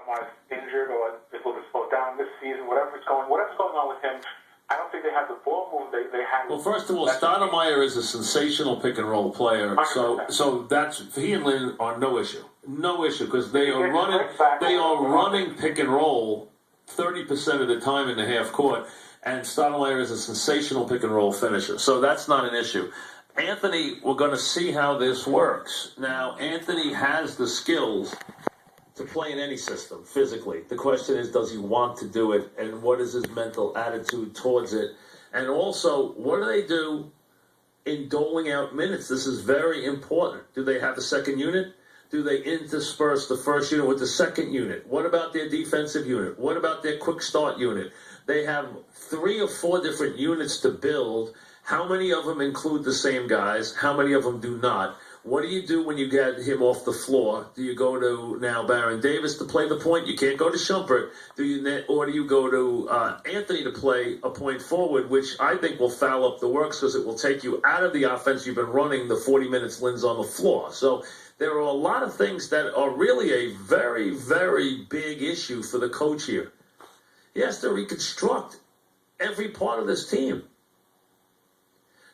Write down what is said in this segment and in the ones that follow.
Stoudemire's injured or is a little bit slowed down this season, whatever's going on with him, I don't think they have the ball move they had. Well, first of all, Stoudemire is a sensational pick and roll player, 100%. so that's he and Lynn are no issue, because they are running pick and roll 30% of the time in the half court, and Stoudemire is a sensational pick and roll finisher, so that's not an issue. Anthony, we're going to see how this works. Now, Anthony has the skills to play in any system physically. The question is, does he want to do it, and what is his mental attitude towards it? And also, what do they do in doling out minutes? This is very important. Do they have a second unit? Do they intersperse the first unit with the second unit? What about their defensive unit? What about their quick start unit? They have 3 or 4 different units to build. How many of them include the same guys? How many of them do not? What do you do when you get him off the floor? Do you go to now Baron Davis to play the point? You can't go to Shumpert. Or do you go to Anthony to play a point forward, which I think will foul up the works because it will take you out of the offense you've been running the 40 minutes Lynn's on the floor. So there are a lot of things that are really a very, very big issue for the coach here. He has to reconstruct every part of this team.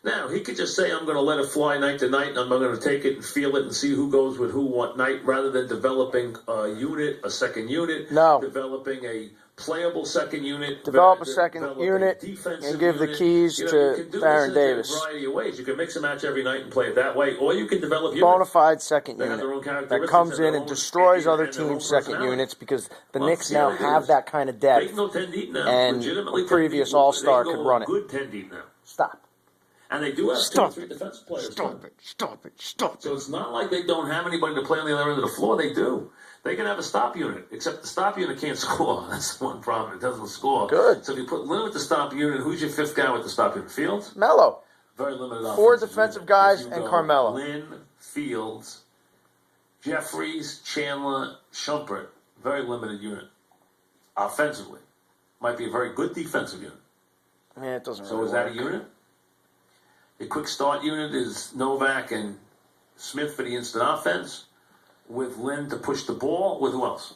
Now, he could just say, I'm going to let it fly night to night, and I'm going to take it and feel it and see who goes with who what night, rather than developing a unit, a second unit, developing a playable second unit. Develop a second unit and give the keys to Baron Davis. In a variety of ways. You can mix and match every night and play it that way, or you can develop units. Bona fide second unit that comes in and destroys other teams' second units, because the Knicks now have that kind of depth, and a previous All-Star could run it. Good 10 deep now. Stop. And they do have 2 or 3 defensive players. Stop it. So it's not like they don't have anybody to play on the other end of the floor. They do. They can have a stop unit, except the stop unit can't score. That's one problem. It doesn't score. Good. So if you put Lynn with the stop unit, who's your 5th guy with the stop unit? Fields? Melo. Very limited. 4 defensive guys and Carmelo. Lynn, Fields, Jeffries, Chandler, Shumpert. Very limited unit. Offensively. Might be a very good defensive unit. Yeah, it doesn't So really is that work. a unit? The quick start unit is Novak and Smith for the instant offense, with Lynn to push the ball. With who else?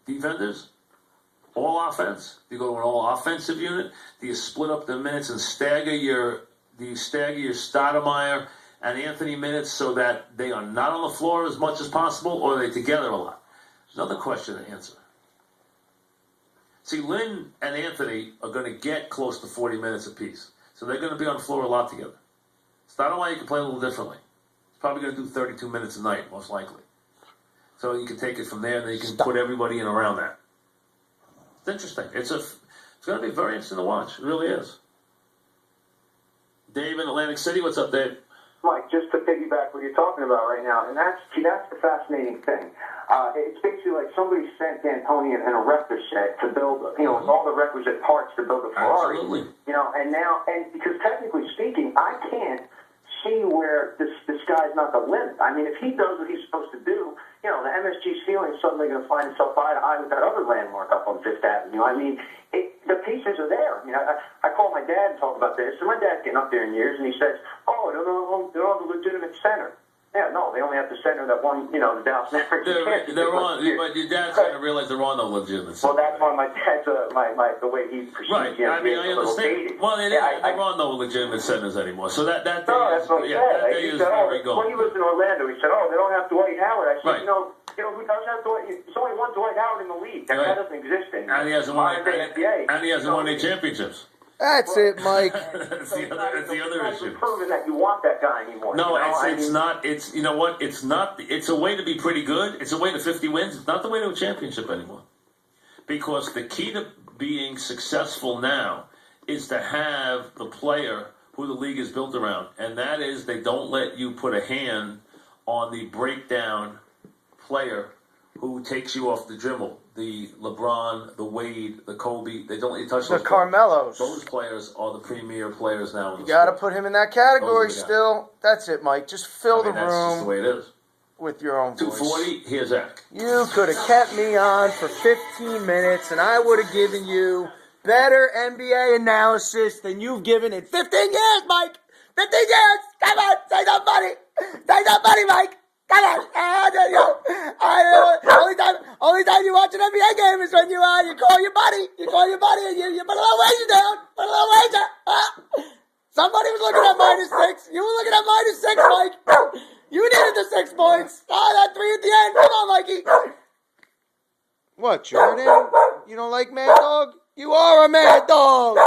Defenders? All offense? Do you go to an all offensive unit? Do you split up the minutes and stagger your Stoudemire and Anthony minutes so that they are not on the floor as much as possible, or are they together a lot? There's another question to answer. See, Lynn and Anthony are going to get close to 40 minutes apiece. So they're going to be on the floor a lot together. Stoudemire, you can play a little differently. He's probably going to do 32 minutes a night, most likely. So you can take it from there, and then you can put everybody in around that. It's interesting. It's going to be very interesting to watch. It really is. Dave in Atlantic City, what's up, Dave? Mike, just to piggyback what you're talking about right now, and that's the fascinating thing. It's basically like somebody sent D'Antoni an erector set to build, with all the requisite parts to build a Ferrari. Absolutely. And because technically speaking, I can't see where the sky's not the limit. I mean, if he does what he's supposed to do, the MSG ceiling is suddenly going to find itself eye to eye with that other landmark up on Fifth Avenue. I mean, the pieces are there. I call my dad and talk about this, and my dad's getting up there in years, and he says, "Oh, they don't have a legitimate center." Yeah, no, they only have the center that won, the Dallas Mavericks. They're on, but your dad's going to realize there are no legitimate. Well, that's why my dad's the way he perceives. Right. I mean, I understand. Well, there are no legitimate centers anymore. So that day is very gone. When he was in Orlando, he said, "Oh, they don't have Dwight Howard." I said, who does have Dwight? There's only one Dwight Howard in the league. That doesn't exist anymore. And he hasn't won any championships. That's it, Mike. That's the other issue. Proven that you want that guy anymore. No, it's not. It's you know what? It's not. It's a way to be pretty good. It's a way to 50 wins. It's not the way to a championship anymore. Because the key to being successful now is to have the player who the league is built around, and that is they don't let you put a hand on the breakdown player who takes you off the dribble. The LeBron, the Wade, the Kobe, they don't let you touch the those Carmelos. Those players are the premier players now. In the you got to sport. put him in that category still. That's it, Mike. Just fill the That's just the room way it is. with your own voice. 240, here's Zach. You could have kept me on for 15 minutes, and I would have given you better NBA analysis than you've given in 15 years, Mike. 15 years. Come on, say something funny. Say something funny, Mike. Come on. Only time you watch an NBA game is when you call your buddy. You call your buddy and you put a little wager down. Put a little wager. Somebody was looking at -6. You were looking at -6, Mike. You needed the 6 points. That 3 at the end. Come on, Mikey. What, Jordan? You don't like Mad Dog? You are a Mad Dog.